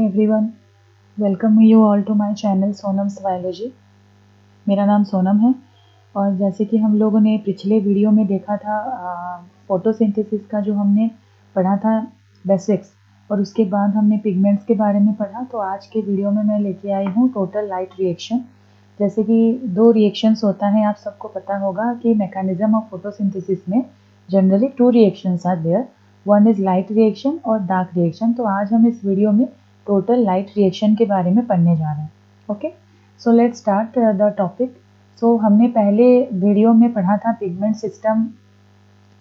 everyone, welcome you all to my channel Sonam's biology. मेरा नाम सोनम है और जैसे कि हम लोगों ने पिछले वीडियो में देखा था फोटोसिंथेसिस का जो हमने पढ़ा था बेसिक्स, और उसके बाद हमने पिगमेंट्स के बारे में पढ़ा। तो आज के वीडियो में मैं लेके आई हूँ टोटल लाइट रिएक्शन। जैसे कि दो रिएक्शंस होता है, आप सबको पता होगा कि मैकेनिज्म ऑफ फोटोसिंथेसिस में generally two reactions are there, one is light reaction और डार्क रिएक्शन। तो आज हम इस वीडियो में टोटल लाइट रिएक्शन के बारे में पढ़ने जा रहे हैं। Okay, so let's start the topic. So हमने पहले वीडियो में पढ़ा था पिगमेंट सिस्टम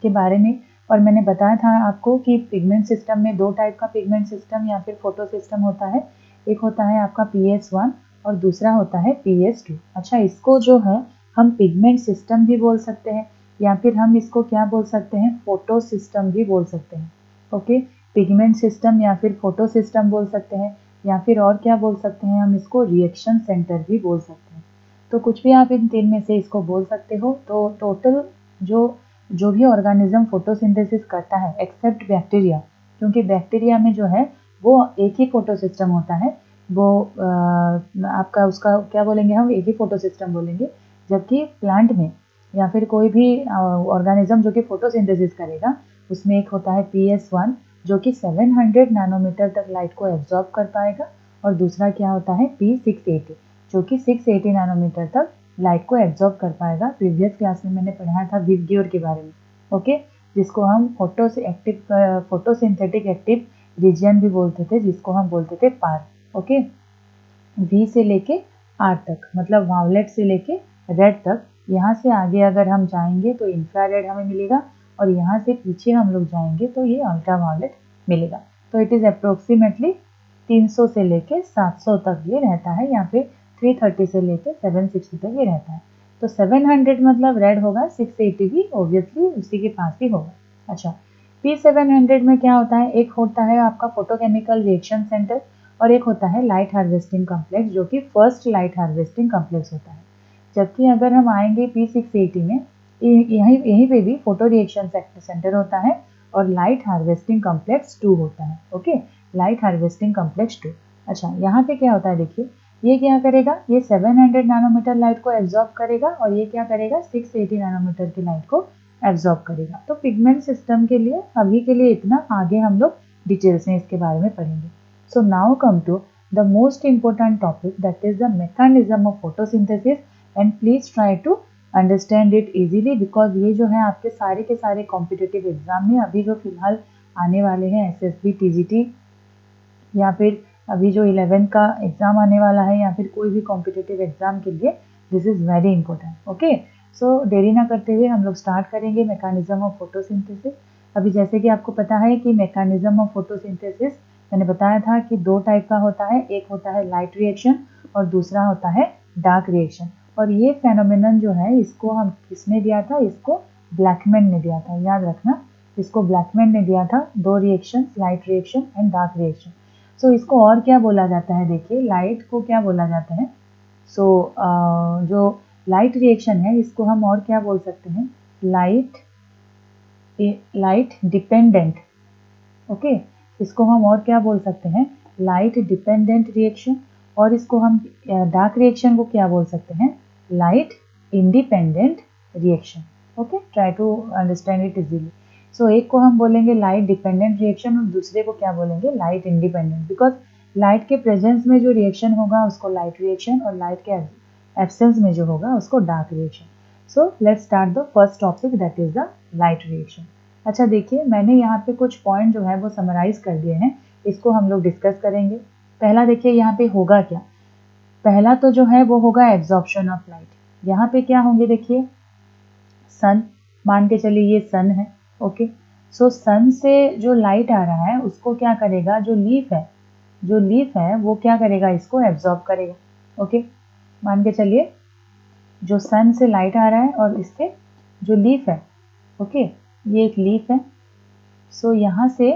के बारे में, और मैंने बताया था आपको कि पिगमेंट सिस्टम में दो टाइप का पिगमेंट सिस्टम या फिर फोटो सिस्टम होता है। एक होता है आपका PS1 और दूसरा होता है PS2। अच्छा, इसको जो है हम पिगमेंट सिस्टम भी बोल सकते हैं या फिर हम इसको क्या बोल सकते हैं, फोटो सिस्टम भी बोल सकते हैं। ओके, पिगमेंट सिस्टम या फिर फोटो सिस्टम बोल सकते हैं, या फिर और क्या बोल सकते हैं, हम इसको रिएक्शन सेंटर भी बोल सकते हैं। तो कुछ भी आप इन तीन में से इसको बोल सकते हो। तो टोटल जो भी ऑर्गेनिज्म फोटोसिंथेसिस करता है एक्सेप्ट बैक्टीरिया, क्योंकि बैक्टीरिया में जो है वो एक ही फोटो सिस्टम होता है, वो आपका उसका क्या बोलेंगे, हम एक ही फोटो सिस्टम बोलेंगे। जबकि प्लांट में या फिर कोई भी ऑर्गेनिज्म जो कि फोटोसिंथेसिस करेगा, उसमें एक होता है PS1 जो कि 700 नैनोमीटर तक लाइट को एब्जॉर्ब कर पाएगा, और दूसरा क्या होता है P680 जो कि 680 नैनोमीटर तक लाइट को एब्जॉर्ब कर पाएगा। प्रीवियस क्लास में मैंने पढ़ाया था विवग्योर के बारे में, ओके, जिसको हम फोटोसिंथेटिक एक्टिव रीजन भी बोलते थे, जिसको हम बोलते थे पार। ओके, V से लेके R तक, मतलब वायलेट से लेके रेड तक। यहाँ से आगे अगर हम जाएंगे तो इंफ्रारेड हमें मिलेगा, और यहाँ से पीछे हम लोग जाएंगे तो ये अल्ट्रा वायलेट मिलेगा। तो इट इज़ अप्रोक्सीमेटली 300 से लेके 700 तक ये रहता है, या फिर 330 से लेके 760 तक ये रहता है। तो 700 मतलब रेड होगा, 680 भी ऑब्वियसली उसी के पास ही होगा। अच्छा, P700 में क्या होता है, एक होता है आपका फोटोकेमिकल रिएक्शन सेंटर और एक होता है लाइट हार्वेस्टिंग कॉम्प्लेक्स, जो कि फर्स्ट लाइट हार्वेस्टिंग कॉम्प्लेक्स होता है। जबकि अगर हम आएंगे P680 में, यहीं पे भी फोटो रिएक्शन सेंटर होता है और लाइट हार्वेस्टिंग कॉम्प्लेक्स 2 होता है। Okay, light harvesting complex 2। अच्छा, यहाँ पे क्या होता है, देखिए ये क्या करेगा, ये 700 नैनोमीटर लाइट को एब्जॉर्ब करेगा, और ये क्या करेगा 680 नैनोमीटर की लाइट को एब्जॉर्ब करेगा। तो पिगमेंट सिस्टम के लिए अभी के लिए इतना, आगे हम लोग डिटेल्स में इसके बारे में पढ़ेंगे। So now come to the most important topic, that is the mechanism of photosynthesis, and please try to understand it easily because ये जो है आपके सारे के सारे कॉम्पिटिटिव एग्जाम में अभी जो फिलहाल आने वाले हैं, SSB TGT या फिर अभी जो 11 का एग्जाम आने वाला है, या फिर कोई भी कॉम्पिटिटिव एग्जाम के लिए this is very important. Okay, so देरी ना करते हुए हम लोग स्टार्ट करेंगे मैकेनिज्म ऑफ फोटोसिंथेसिस। अभी जैसे कि आपको पता है कि मैकेनिज्म ऑफ फोटोसिंथेसिस मैंने बताया था कि दो टाइप का होता है, एक होता है लाइट रिएक्शन और दूसरा होता है डार्क रिएक्शन। और ये फेनोमेनन जो है इसको हम किसने दिया था, इसको ब्लैकमैन ने दिया था, याद रखना, इसको ब्लैकमैन ने दिया था। दो reaction, light reaction and dark reaction. So इसको और क्या बोला जाता है, देखिए लाइट को क्या बोला जाता है। सो जो लाइट रिएक्शन है इसको हम और क्या बोल सकते हैं, लाइट डिपेंडेंट। ओके, इसको हम और क्या बोल सकते हैं, लाइट डिपेंडेंट रिएक्शन। और इसको हम डार्क रिएक्शन को क्या बोल सकते हैं, light independent reaction. Okay, try to understand it easily. So एक को हम बोलेंगे लाइट डिपेंडेंट रिएक्शन और दूसरे को क्या बोलेंगे, लाइट इंडिपेंडेंट, बिकॉज लाइट के प्रेजेंस में जो रिएक्शन होगा उसको लाइट रिएक्शन, और लाइट के एब्सेंस में जो होगा उसको dark reaction. So let's start the first topic, that is the light reaction. अच्छा, देखिए मैंने यहाँ पे कुछ पॉइंट जो है वो समराइज कर दिए हैं, इसको हम लोग डिस्कस करेंगे। पहला देखिए यहाँ पे होगा क्या, पहला तो जो है वो होगा एब्जॉर्प्शन ऑफ लाइट। यहाँ पे क्या होंगे, देखिए सन, मान के चलिए ये सन है। ओके, सो सन से जो लाइट आ रहा है उसको क्या करेगा, जो लीफ है वो क्या करेगा, इसको एब्जॉर्ब करेगा। ओके, मान के चलिए जो सन से लाइट आ रहा है और इसके जो लीफ है, ओके, ये एक लीफ है। सो यहाँ से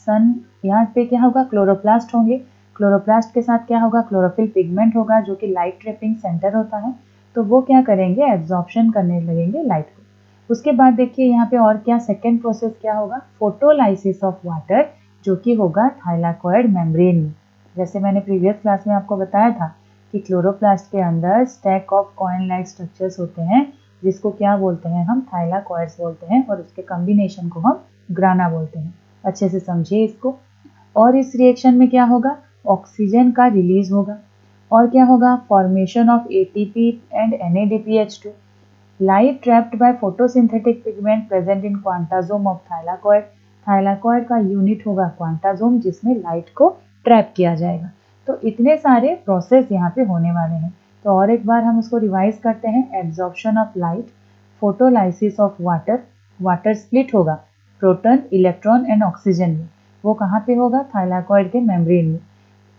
सन, यहाँ पे क्या होगा, क्लोरोप्लास्ट होंगे। क्लोरोप्लास्ट के साथ क्या होगा, क्लोरोफिल पिगमेंट होगा जो कि लाइट ट्रैपिंग सेंटर होता है। तो वो क्या करेंगे, एब्जॉर्प्शन करने लगेंगे लाइट को। उसके बाद देखिए यहाँ पे और क्या सेकेंड प्रोसेस क्या होगा, फोटोलाइसिस ऑफ वाटर, जो कि होगा थाइलाकॉइड मेम्ब्रेन में। जैसे मैंने प्रीवियस क्लास में आपको बताया था कि क्लोरोप्लास्ट के अंदर stack of coin like structures होते हैं, जिसको क्या बोलते हैं हम, थाइलाकॉइड्स बोलते हैं, और उसके कॉम्बिनेशन को हम ग्राना बोलते हैं। अच्छे से समझिए इसको। और इस रिएक्शन में क्या होगा, ऑक्सीजन का रिलीज होगा, और क्या होगा, formation of ATP and NADPH2, light trapped bye photosynthetic pigment present in quantasome of thylakoid. Thylakoid का यूनिट होगा क्वांटासोम, जिसमें लाइट को ट्रैप किया जाएगा। तो इतने सारे प्रोसेस यहाँ पे होने वाले हैं। तो और एक बार हम उसको रिवाइज करते हैं। Absorption of light, photolysis of water, water split होगा प्रोटॉन, इलेक्ट्रॉन एंड ऑक्सीजन में। वो कहाँ पे होगा, थाइलाकॉइड के मेम्ब्रेन में।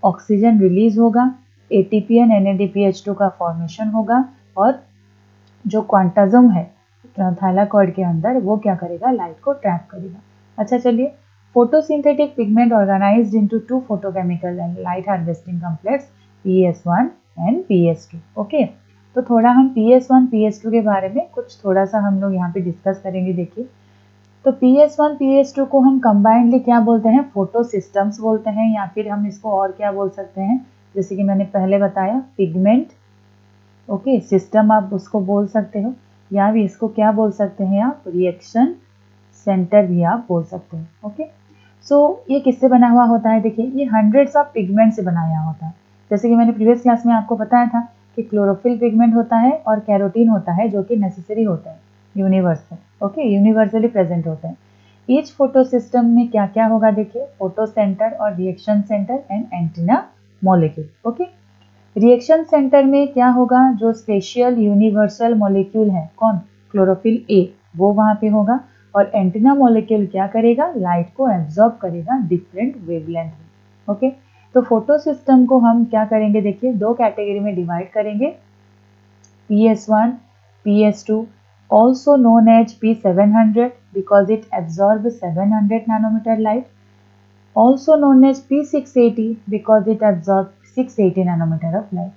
ऑक्सीजन रिलीज होगा, एटीपी एंड NADPH2 का फॉर्मेशन होगा, और जो क्वांटासम है थाइलाकॉइड के अंदर वो क्या करेगा, लाइट को ट्रैप करेगा। अच्छा चलिए, photosynthetic pigment organised into two photochemical and light harvesting complex PS1 and PS2। Okay, तो थोड़ा हम PS1 PS2 के बारे में कुछ थोड़ा सा हम लोग यहाँ पे डिस्कस करेंगे। देखिए, तो PS1 PS2 को हम कंबाइंडली क्या बोलते हैं, फोटो सिस्टम्स बोलते हैं, या फिर हम इसको और क्या बोल सकते हैं, जैसे कि मैंने पहले बताया पिगमेंट, ओके, सिस्टम आप उसको बोल सकते हो, या भी इसको क्या बोल सकते हैं आप, रिएक्शन सेंटर भी आप बोल सकते हैं। ओके, सो ये किससे बना हुआ होता है, देखिए ये हंड्रेड्स ऑफ पिगमेंट से बनाया होता है। जैसे कि मैंने प्रीवियस क्लास में आपको बताया था कि क्लोरोफिल पिगमेंट होता है और कैरोटीन होता है, जो कि नेसेसरी होता है, यूनिवर्सल, ओके, यूनिवर्सली प्रेजेंट होते हैं। ईच फोटो सिस्टम में क्या क्या होगा, देखिए, फोटो सेंटर और reaction centre and antenna molecule. Okay, reaction centre में क्या होगा, जो स्पेशल यूनिवर्सल मॉलिक्यूल है, कौन, क्लोरोफिल ए, वो वहां पे होगा। और एंटीना मॉलिक्यूल क्या करेगा, लाइट को एब्जॉर्ब करेगा डिफरेंट वेवलेंथ में। ओके, तो फोटो सिस्टम को हम क्या करेंगे, देखिए दो कैटेगरी में डिवाइड करेंगे, PS1 PS2, also known as P700 because it absorbs 700 nanometer light, also known as P680 because it absorbs 680 nanometer of light।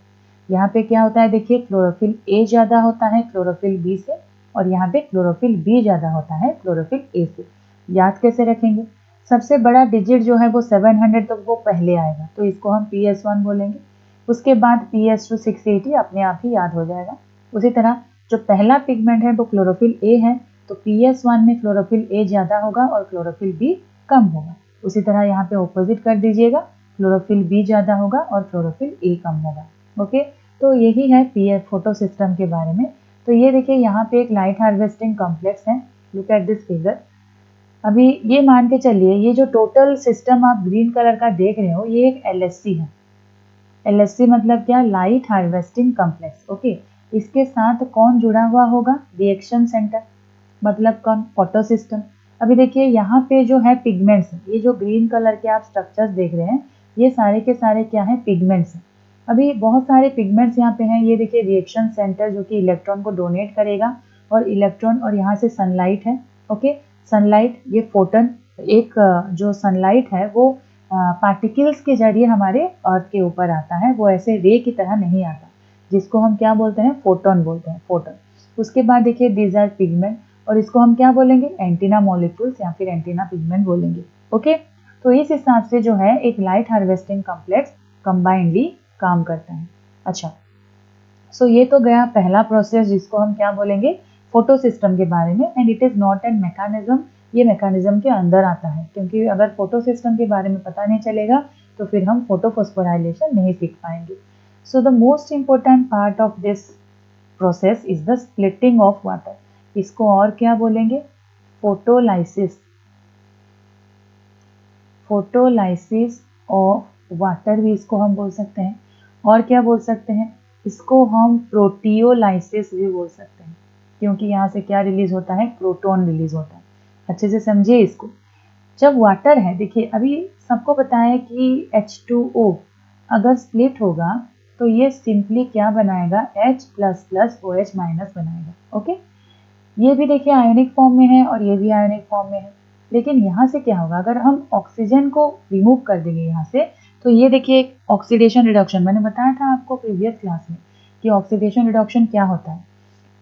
यहाँ पे क्या होता है, देखिए क्लोरोफिल ए ज़्यादा होता है क्लोरोफिल बी से, और यहाँ पे क्लोरोफिल बी ज़्यादा होता है क्लोरोफिल ए से। याद कैसे रखेंगे, सबसे बड़ा डिजिट जो है वो 700, तो वो पहले आएगा, तो इसको हम PS1 बोलेंगे। उसके बाद PS2 680 अपने आप ही याद हो जाएगा। उसी तरह जो पहला पिगमेंट है वो क्लोरोफिल ए है, तो PS1 में क्लोरोफिल ए ज़्यादा होगा और क्लोरोफिल बी कम होगा। उसी तरह यहाँ पे ऑपोजिट कर दीजिएगा, क्लोरोफिल बी ज़्यादा होगा और क्लोरोफिल ए कम होगा। ओके, तो यही है PF फोटो सिस्टम के बारे में। तो ये देखिए यहाँ पे एक लाइट हार्वेस्टिंग कॉम्प्लेक्स है, लुक एट दिस फिगर। अभी ये मान के चलिए, ये जो टोटल सिस्टम आप ग्रीन कलर का देख रहे हो, ये एक LHC है। LHC मतलब क्या, लाइट हार्वेस्टिंग कॉम्प्लेक्स। ओके, इसके साथ कौन जुड़ा हुआ होगा, रिएक्शन सेंटर, मतलब कौन, फोटो सिस्टम। अभी देखिए यहाँ पे जो है पिगमेंट्स, ये जो ग्रीन कलर के आप स्ट्रक्चर्स देख रहे हैं, ये सारे के सारे क्या हैं, पिगमेंट्स हैं। अभी बहुत सारे पिगमेंट्स यहाँ पे हैं। ये देखिए रिएक्शन सेंटर जो कि इलेक्ट्रॉन को डोनेट करेगा, और इलेक्ट्रॉन, और यहाँ से सनलाइट है। ओके, सनलाइट, ये फोटन, एक जो सनलाइट है वो पार्टिकल्स के जरिए हमारे अर्थ के ऊपर आता है, वो ऐसे रे की तरह नहीं आता, जिसको हम क्या बोलते हैं, फोटोन बोलते हैं, फोटोन। उसके बाद देखिए दीज आर पिगमेंट, और इसको हम क्या बोलेंगे, एंटीना मॉलिक्यूल्स या फिर एंटीना पिगमेंट बोलेंगे। ओके, तो इस हिसाब से जो है एक लाइट हार्वेस्टिंग कॉम्प्लेक्स कंबाइंडली काम करता है। अच्छा, सो ये तो गया पहला प्रोसेस, जिसको हम क्या बोलेंगे, फोटो सिस्टम के बारे में। And it is not an mechanism, ये मैकेनिज्म के अंदर आता है, क्योंकि अगर फोटो सिस्टम के बारे में पता नहीं चलेगा तो फिर हम फोटोफॉस्फोराइलेशन नहीं सीख पाएंगे। So the most important part of this process is the splitting of water. इसको और क्या बोलेंगे, फोटोलाइसिस, फोटोलाइसिस ऑफ वाटर भी इसको हम बोल सकते हैं। और क्या बोल सकते हैं, इसको हम प्रोटियोलाइसिस भी बोल सकते हैं, क्योंकि यहाँ से क्या रिलीज होता है, प्रोटॉन रिलीज होता है। अच्छे से समझिए इसको। जब वाटर है, देखिए अभी सबको पता है कि H2O अगर स्प्लिट होगा तो ये सिंपली क्या बनाएगा, H++OH- बनाएगा। ओके, ये भी देखिए आयोनिक फॉर्म में है और ये भी आयोनिक फॉर्म में है। लेकिन यहाँ से क्या होगा, अगर हम ऑक्सीजन को रिमूव कर देंगे यहाँ से, तो ये देखिए एक ऑक्सीडेशन रिडक्शन, मैंने बताया था आपको प्रीवियस क्लास में कि ऑक्सीडेशन रिडक्शन क्या होता है।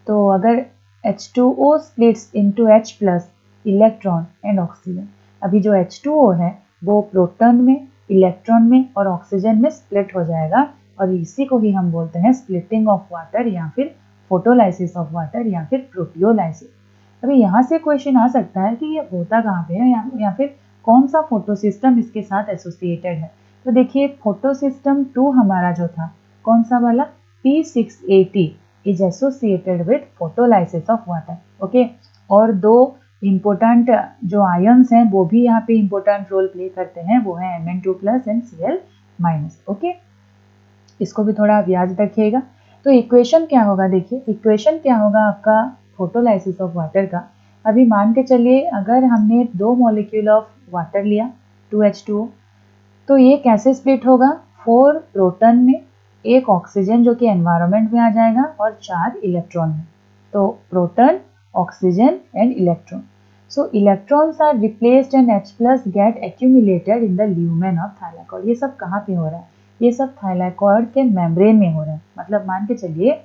तो अगर H2O splits into H+ electron and oxygen, अभी जो H2O है वो प्रोटॉन में, इलेक्ट्रॉन में और ऑक्सीजन में स्प्लिट हो जाएगा और इसी को ही हम बोलते हैं स्प्लिटिंग ऑफ वाटर या फिर फोटोलाइसिस ऑफ वाटर या फिर प्रोटियोलाइसिस। अभी यहाँ से क्वेश्चन आ सकता है कि ये होता कहाँ पे है या फिर कौन सा फोटो सिस्टम इसके साथ एसोसिएटेड है। तो देखिए फोटो सिस्टम 2 हमारा जो था कौन सा वाला P680 is associated with photolysis of water. Okay, और दो इम्पोर्टेंट जो आयन्स हैं वो भी यहाँ पे इम्पोर्टेंट रोल प्ले करते हैं, वो है Mn2+ एंड Cl-। ओके, इसको भी थोड़ा आप याद रखिएगा। तो इक्वेशन क्या होगा, देखिए इक्वेशन क्या होगा आपका फोटोलाइसिस ऑफ वाटर का। अभी मान के चलिए अगर हमने 2 मॉलिक्यूल ऑफ वाटर लिया 2H2O, तो ये कैसे स्प्लिट होगा, 4 प्रोटॉन में, 1 ऑक्सीजन जो कि एनवायरनमेंट में आ जाएगा और 4 इलेक्ट्रॉन में। तो proton, oxygen and electron. So electrons are replaced and H+ get accumulated in the lumen of thylakoid। ये सब कहाँ पे हो रहा है, ये सब थाइलाकॉइड के मेम्ब्रेन में हो रहा है। मतलब मान के चलिए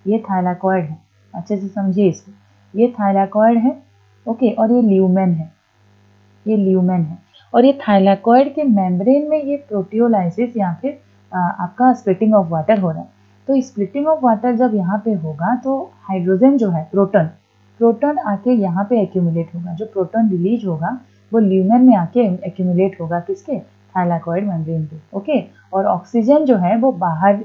ये थाइलाकॉइड है, अच्छे से समझिए इसको, ये थाइलाकॉइड है ओके, और ये ल्यूमेन है, ये ल्यूमेन है, और ये थाइलाकॉइड के मेम्ब्रेन में ये प्रोटियोलाइसिस या फिर आपका स्प्लिटिंग ऑफ वाटर हो रहा है। तो स्प्लिटिंग ऑफ वाटर जब यहाँ पे होगा तो हाइड्रोजन जो है प्रोटॉन आके यहाँ पे एक्यूमुलेट होगा, जो प्रोटॉन रिलीज होगा वो ल्यूमेन में आके एक्यूमुलेट होगा, किसके, थाइलाकॉइड मेम्ब्रेन पे। ओके, और ऑक्सीजन जो है वो बाहर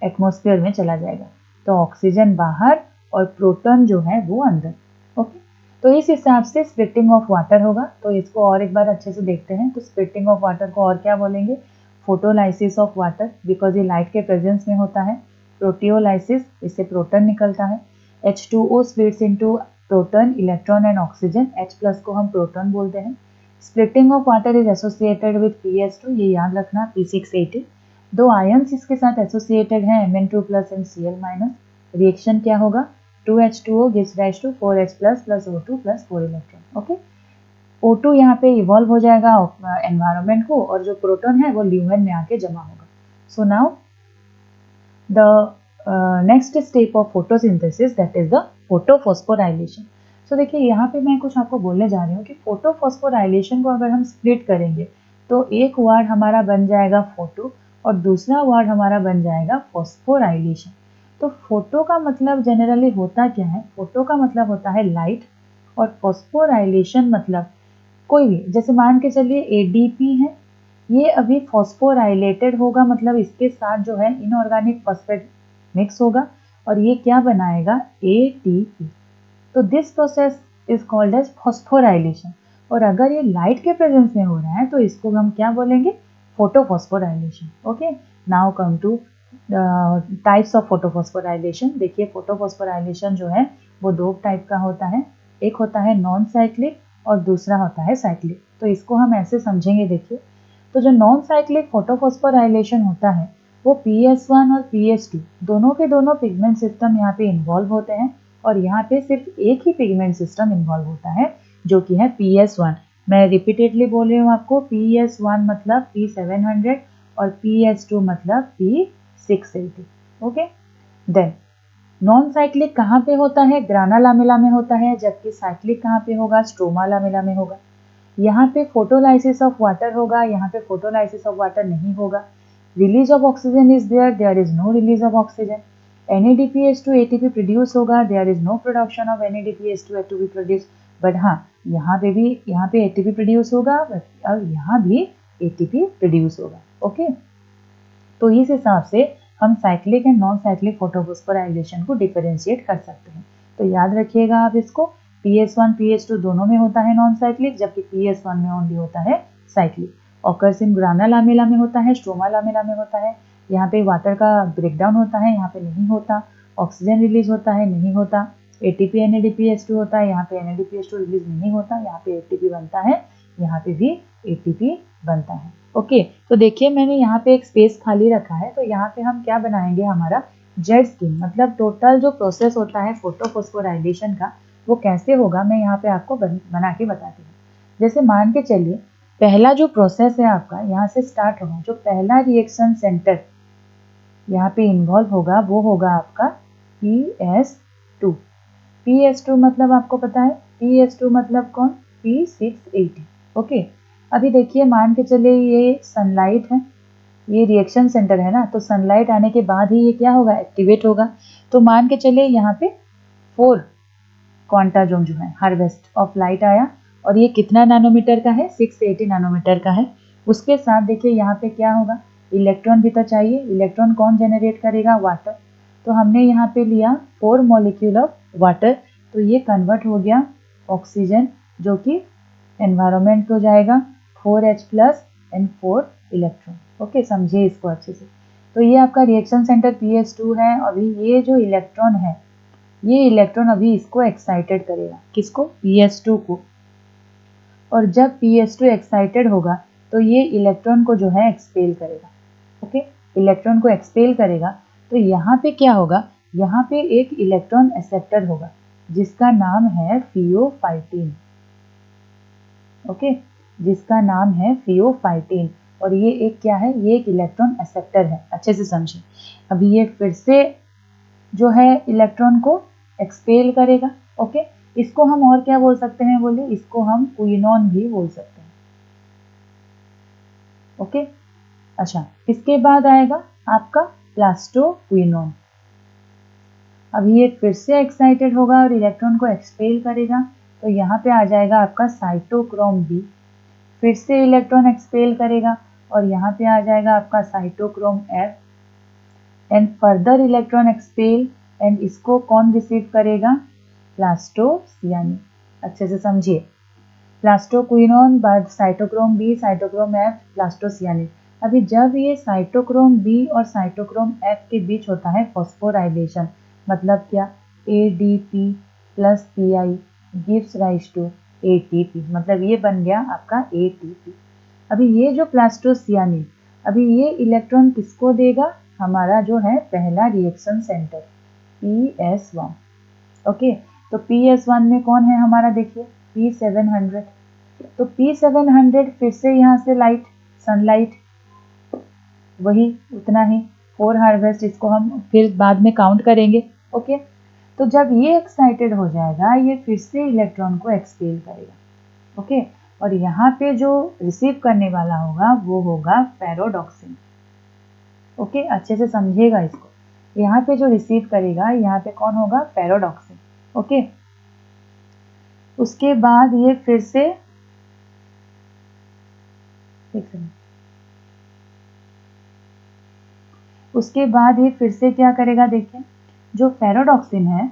एटमॉस्फेयर में चला जाएगा। तो ऑक्सीजन बाहर और प्रोटॉन जो है वो अंदर। ओके, तो इस हिसाब से स्प्लिटिंग ऑफ वाटर होगा। तो इसको और एक बार अच्छे से देखते हैं। तो स्प्लिटिंग ऑफ वाटर को और क्या बोलेंगे, फोटोलाइसिस ऑफ वाटर, बिकॉज ये लाइट के प्रेजेंस में होता है। प्रोटियोलाइसिस, इससे प्रोटॉन निकलता है। H2O splits into proton, electron and oxygen, H+ को हम प्रोटॉन बोलते हैं। Splitting of water is associated with PS2, ये याद रखना, P680। 2 आयन्स इसके साथ एसोसिएटेड हैं, Mn2+ एंड Cl-। रिएक्शन क्या होगा, 2H2O gives rise to 4H+ plus O2 plus 4 electron. Okay, O2 यहाँ पे इवॉल्व हो जाएगा एनवायरनमेंट को, और जो प्रोटॉन है वो ल्यूमेन में आके जमा होगा। So now the next step of photosynthesis, that is the photophosphorylation. So देखिए यहाँ पे मैं कुछ आपको बोलने जा रही हूँ कि फोटोफॉस्फोराइलेशन को अगर हम स्प्लिट करेंगे तो एक वर्ड हमारा बन जाएगा फोटो और दूसरा वर्ड हमारा बन जाएगा फॉस्फोराइलेशन। तो फोटो का मतलब जनरली होता क्या है, फोटो का मतलब होता है लाइट, और फॉस्फोराइलेशन मतलब कोई भी, जैसे मान के चलिए ADP है, ये अभी फॉस्फोराइलेटेड होगा, मतलब इसके साथ जो है इनऑर्गेनिक फॉस्फेट मिक्स होगा और ये क्या बनाएगा, ATP। तो this process is called as phosphorylation. और अगर ये लाइट के प्रेजेंस में हो रहा है तो इसको हम क्या बोलेंगे, photophosphorylation. Okay, now come two types of photophosphorylation. देखिए फोटोफॉस्फोराइलेशन जो है वो 2 टाइप का होता है, एक होता है नॉन साइक्लिक और दूसरा होता है साइक्लिक। तो इसको हम ऐसे समझेंगे, देखिए तो जो नॉन साइक्लिक फोटोफॉस्फोराइलेशन होता है वो PS1 और PS2 दोनों के दोनों पिगमेंट सिस्टम यहाँ पे इन्वॉल्व होते हैं, और यहाँ पे सिर्फ एक ही पिगमेंट सिस्टम इन्वॉल्व होता है जो कि है PS1। मैं रिपीटेडली बोल रही हूँ आपको, PS1 मतलब P700 और PS2 मतलब P680। Okay, then non cyclic कहाँ पे होता है, ग्राना लामेला में होता है, जबकि साइक्लिक कहाँ पे होगा, स्ट्रोमा लामेला में होगा। यहाँ पे फोटोलाइसिस ऑफ वाटर होगा, यहाँ पे फोटोलाइसिस ऑफ वाटर नहीं होगा। Release of oxygen is there is no release of oxygen. NADPH2 ATP produce होगा, there is no production of NADPH2 ATP produce. But हाँ, यहाँ पे ATP प्रोड्यूस होगा और यहाँ भी ATP प्रोड्यूस होगा। ओके, तो इस हिसाब से हम cyclic and non cyclic photophosphorylation को डिफरेंशिएट कर सकते हैं। तो याद रखिएगा आप इसको, PS1 PS2 दोनों में होता है नॉन साइक्लिक, जबकि PS1 में ओनली होता है साइक्लिक। ऑकर्स इन ग्राना लामेला में होता है, स्ट्रोमा लामेला में होता है। यहाँ पे वाटर का ब्रेकडाउन होता है, यहाँ पे नहीं होता। ऑक्सीजन रिलीज होता है, नहीं होता। ATP NADPH2 होता है, यहाँ पे NADPH2 रिलीज नहीं होता, यहाँ पे ATP बनता है, यहाँ पे भी ATP बनता है। ओके, तो देखिए मैंने यहाँ पे एक स्पेस खाली रखा है, तो यहाँ पे हम क्या बनाएंगे, हमारा जेट स्कीम, मतलब टोटल जो प्रोसेस होता है फोटोफॉस्फोराइलेशन का वो कैसे होगा, मैं यहाँ पे आपको बना के बताती हूँ। जैसे मान के चलिए पहला जो प्रोसेस है आपका यहाँ से स्टार्ट होगा, जो पहला रिएक्शन सेंटर यहाँ पे इन्वॉल्व होगा वो होगा आपका PS2। PS2 मतलब आपको पता है, PS2 मतलब कौन, P680। ओके, अभी देखिए मान के चले ये सनलाइट है, ये रिएक्शन सेंटर है ना, तो सनलाइट आने के बाद ही ये क्या होगा, एक्टिवेट होगा। तो मान के चले यहाँ पे 4 क्वांटाजोम जो है हार्वेस्ट ऑफ लाइट आया, और ये कितना नैनोमीटर का है, 680 नैनोमीटर का है। उसके साथ देखिए यहाँ पे क्या होगा, इलेक्ट्रॉन भी तो चाहिए। इलेक्ट्रॉन कौन जनरेट करेगा, वाटर। तो हमने यहाँ पे लिया 4 मॉलिक्यूल ऑफ वाटर, तो ये कन्वर्ट हो गया ऑक्सीजन, जो कि एनवायरमेंट को जाएगा 4H plus and 4 electron. Okay, समझिए इसको अच्छे से। तो ये आपका रिएक्शन सेंटर PS2 है। अभी ये जो इलेक्ट्रॉन है, ये इलेक्ट्रॉन अभी इसको एक्साइटेड करेगा, किसको, PS2 को। और जब PS2 एक्साइटेड होगा तो ये इलेक्ट्रॉन को जो है एक्सपेल करेगा। ओके, इलेक्ट्रॉन को एक्सपेल करेगा, तो यहाँ पे क्या होगा, यहाँ पे एक इलेक्ट्रॉन एक्सेप्टर होगा जिसका नाम है फियोफाइटिन। ओके, जिसका नाम है फियोफाइटिन, और ये एक क्या है, ये एक इलेक्ट्रॉन एक्सेप्टर है। अच्छे से समझिए। अभी ये फिर से जो है इलेक्ट्रॉन को एक्सपेल करेगा। ओके, इसको हम और क्या बोल सकते हैं, बोले इसको हम क्विनोन भी बोल सकते हैं। ओके, अच्छा, इसके बाद आएगा आपका प्लास्टोक्विनोन। अब ये फिर से एक्साइटेड होगा और इलेक्ट्रॉन को एक्सपेल करेगा, तो यहाँ पे आ जाएगा आपका साइटोक्रोम बी। फिर से इलेक्ट्रॉन एक्सपेल करेगा और यहाँ पे आ जाएगा आपका cytochrome F, and further electron expel, and इसको कौन रिसीव करेगा, प्लास्टोसियानिन। अच्छे से समझिए, प्लास्टोक्विनोन बाद cytochrome B, cytochrome F, plastocyanin. अभी जब ये साइटोक्रोम बी और साइटोक्रोम एफ के बीच होता है फॉस्फोराइलेशन, मतलब क्या, ADP plus PI gives rise to ATP, मतलब ये बन गया आपका ATP। अभी ये जो प्लास्टोसियानिन, अभी ये इलेक्ट्रॉन किसको देगा, हमारा जो है पहला रिएक्शन सेंटर PS1। ओके, तो PS1 में कौन है हमारा, देखिए P700। तो P700 फिर से यहाँ से लाइट, सनलाइट, वही उतना ही 4 हार्वेस्ट, इसको हम फिर बाद में काउंट करेंगे। ओके, तो जब ये एक्साइटेड हो जाएगा, ये फिर से इलेक्ट्रॉन को एक्सपेल करेगा। ओके, और यहाँ पे जो रिसीव करने वाला होगा वो होगा पैराडॉक्सिन। ओके, अच्छे से समझिएगा इसको। यहाँ पे जो रिसीव करेगा, यहाँ पे कौन होगा, पैराडॉक्सिन। ओके, उसके बाद ये फिर से, एक सेकंड, उसके बाद ये फिर से क्या करेगा, देखिए जो पैराडॉक्सिन है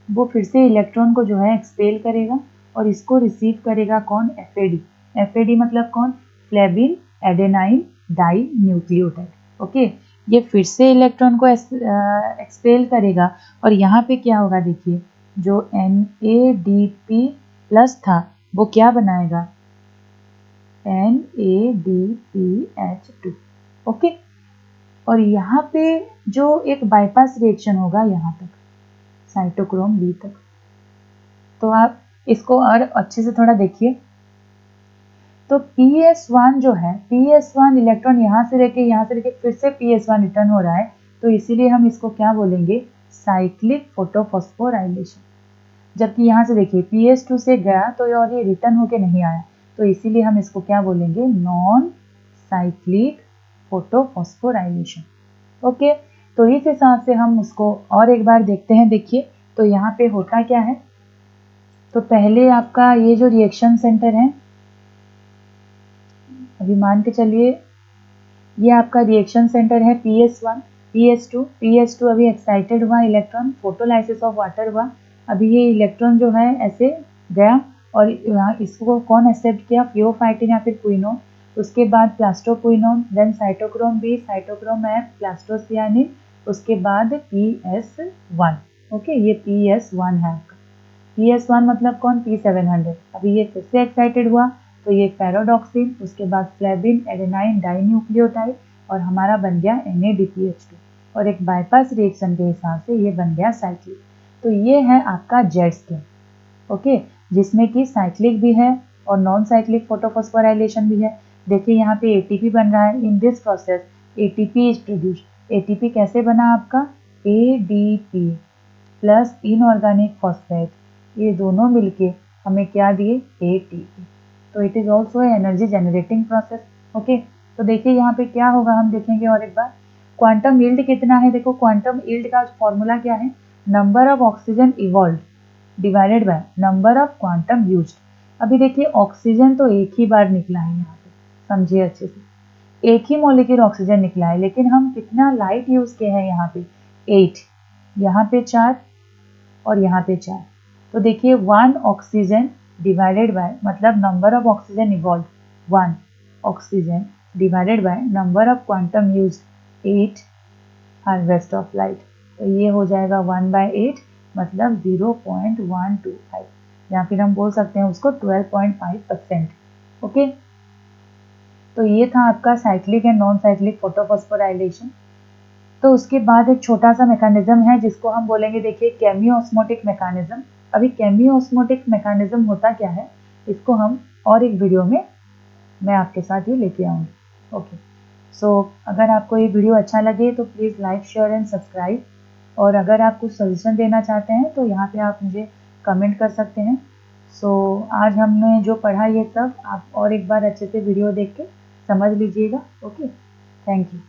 वो फिर से इलेक्ट्रॉन को जो है एक्सपेल करेगा, और इसको रिसीव करेगा कौन, FAD। FAD मतलब कौन, flavin adenine dinucleotide. Okay, ये फिर से इलेक्ट्रॉन को एक्सपेल करेगा, और यहाँ पे क्या होगा, देखिए जो NADP प्लस था वो क्या बनाएगा, NADPH2। ओके, और यहाँ पे जो एक बाईपास रिएक्शन होगा यहाँ तक, साइटोक्रोम बी तक। तो आप इसको और अच्छे से थोड़ा देखिए। तो PS1 जो है, PS1 इलेक्ट्रॉन यहाँ से लेके फिर से PS1 रिटर्न हो रहा है, तो इसीलिए हम इसको क्या बोलेंगे, साइक्लिक फोटोफॉस्फोराइलेशन। जबकि यहाँ से देखिए PS2 से गया तो और ये रिटर्न होके नहीं आया, तो इसीलिए हम इसको क्या बोलेंगे, नॉन साइक्लिक फोटोफॉस्फोराइलेशन। ओके, तो इस हिसाब से हम उसको और एक बार देखते हैं। देखिए, तो यहाँ पे होता क्या है, तो पहले आपका ये जो रिएक्शन सेंटर है, अभी मान के चलिए ये आपका रिएक्शन सेंटर है PS1, PS2 अभी एक्साइटेड हुआ, इलेक्ट्रॉन फोटोलाइसिस ऑफ वाटर हुआ। अभी ये इलेक्ट्रॉन जो है ऐसे गया, और यहाँ इसको कौन एक्सेप्ट किया, फियोफाइटिन या फिर क्विनोन। उसके बाद plastoquinone, then cytochrome B, cytochrome F, plastocyanin, उसके बाद PS1। ओके, ये PS1 है आपका। PS1 मतलब कौन, P700। अभी ये फिर से एक्साइटेड हुआ, तो ये पैराडॉक्सिन, उसके बाद फ्लेविन एडेनाइन डाइन्यूक्लियोटाइड, और हमारा बन गया NADPH2, और एक बाईपास रिएक्शन के हिसाब से ये बन गया साइक्लिक। तो ये है आपका जेड स्ट्रीम। ओके, जिसमें कि साइक्लिक भी है और नॉन साइक्लिक फोटोफॉस्फोराइलेशन भी है। देखिए यहाँ पे ATP बन रहा है। In this process ATP is produced. ATP कैसे बना आपका, ADP प्लस इनऑर्गेनिक फॉस्फेट, ये दोनों मिलके हमें क्या दिए, ATP। तो it is also energy generating process. Okay, तो देखिए यहाँ पे क्या होगा, हम देखेंगे और एक बार क्वांटम यील्ड कितना है। देखो क्वांटम यील्ड का फॉर्मूला क्या है, number of oxygen evolve divided by number of quantum used. अभी देखिए ऑक्सीजन तो एक ही बार निकला है यहाँ पे, समझिए अच्छे से, एक ही मॉलिक्यूल ऑक्सीजन निकला है, लेकिन हम कितना लाइट यूज किए हैं यहाँ पे 8, यहाँ पे 4 और यहाँ पे 4। तो देखिए 1 ऑक्सीजन डिवाइडेड बाय मतलब number of oxygen evolve 1 oxygen divided by number of quantum use 8 harvest of light. तो ये हो जाएगा 1/8 मतलब 0.125, या फिर हम बोल सकते हैं उसको 12.5%। ओके, तो ये था आपका cyclic and non cyclic photophosphorylation. तो उसके बाद एक छोटा सा मैकेनिज्म है जिसको हम बोलेंगे, देखिए केमियोस्मोटिक मैकेनिज्म। अभी केमियोस्मोटिक मैकेनिज्म होता क्या है, इसको हम और एक वीडियो में मैं आपके साथ ही लेके आऊँगी। ओके, सो अगर आपको ये वीडियो अच्छा लगे तो please like share and subscribe, और अगर आप कुछ सजेशन देना चाहते हैं तो यहाँ पे आप मुझे कमेंट कर सकते हैं। सो आज हमने जो पढ़ा ये सब आप और एक बार अच्छे से वीडियो देख के समझ लीजिएगा। Okay, thank you.